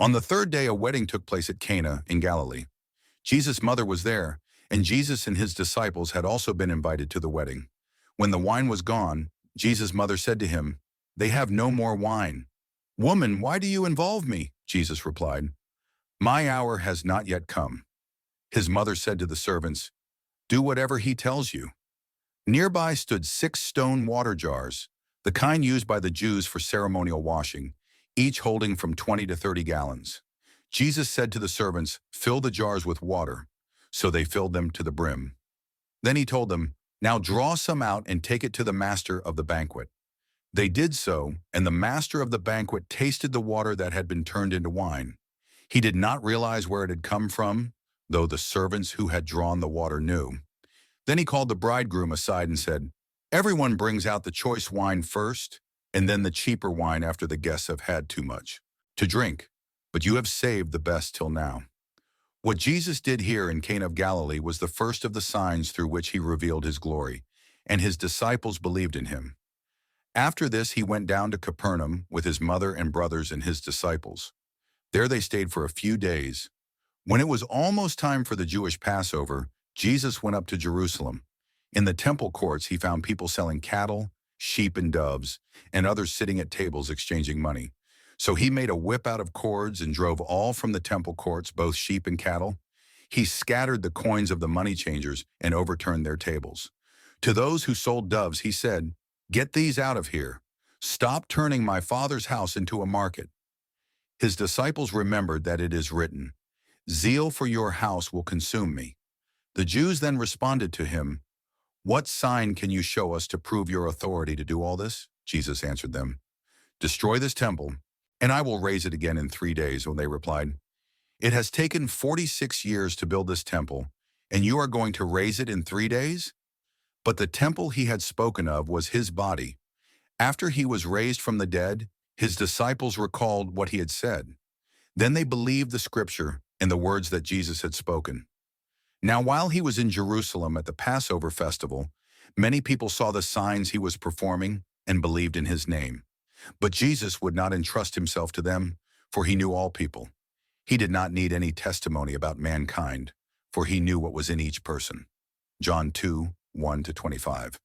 On the third day, a wedding took place at Cana in Galilee. Jesus' mother was there, and Jesus and his disciples had also been invited to the wedding. When the wine was gone, Jesus' mother said to him, "They have no more wine." "Woman, why do you involve me?" Jesus replied. "My hour has not yet come." His mother said to the servants, "Do whatever he tells you." Nearby stood 6 stone water jars, the kind used by the Jews for ceremonial washing, each holding from 20 to 30 gallons. Jesus said to the servants, "Fill the jars with water." So they filled them to the brim. Then he told them, "Now draw some out and take it to the master of the banquet." They did so, and the master of the banquet tasted the water that had been turned into wine. He did not realize where it had come from, though the servants who had drawn the water knew. Then he called the bridegroom aside and said, "Everyone brings out the choice wine first, and then the cheaper wine after the guests have had too much to drink, but you have saved the best till now." What Jesus did here in Cana of Galilee was the first of the signs through which he revealed his glory, and his disciples believed in him. After this, he went down to Capernaum with his mother and brothers and his disciples. There they stayed for a few days. When it was almost time for the Jewish Passover, Jesus went up to Jerusalem. In the temple courts, he found people selling cattle, sheep, and doves, and others sitting at tables exchanging money. So he made a whip out of cords and drove all from the temple courts, both sheep and cattle. He scattered the coins of the money changers and overturned their tables. To those who sold doves, he said, "Get these out of here. Stop turning my Father's house into a market." His disciples remembered that it is written, "Zeal for your house will consume me." The Jews then responded to him, "What sign can you show us to prove your authority to do all this?" Jesus answered them, "Destroy this temple, and I will raise it again in 3 days." When they replied, "It has taken 46 years to build this temple, and you are going to raise it in 3 days?" But the temple he had spoken of was his body. After he was raised from the dead, his disciples recalled what he had said. Then they believed the scripture and the words that Jesus had spoken. Now, while he was in Jerusalem at the Passover festival, many people saw the signs he was performing and believed in his name. But Jesus would not entrust himself to them, for he knew all people. He did not need any testimony about mankind, for he knew what was in each person. John 2:1-25.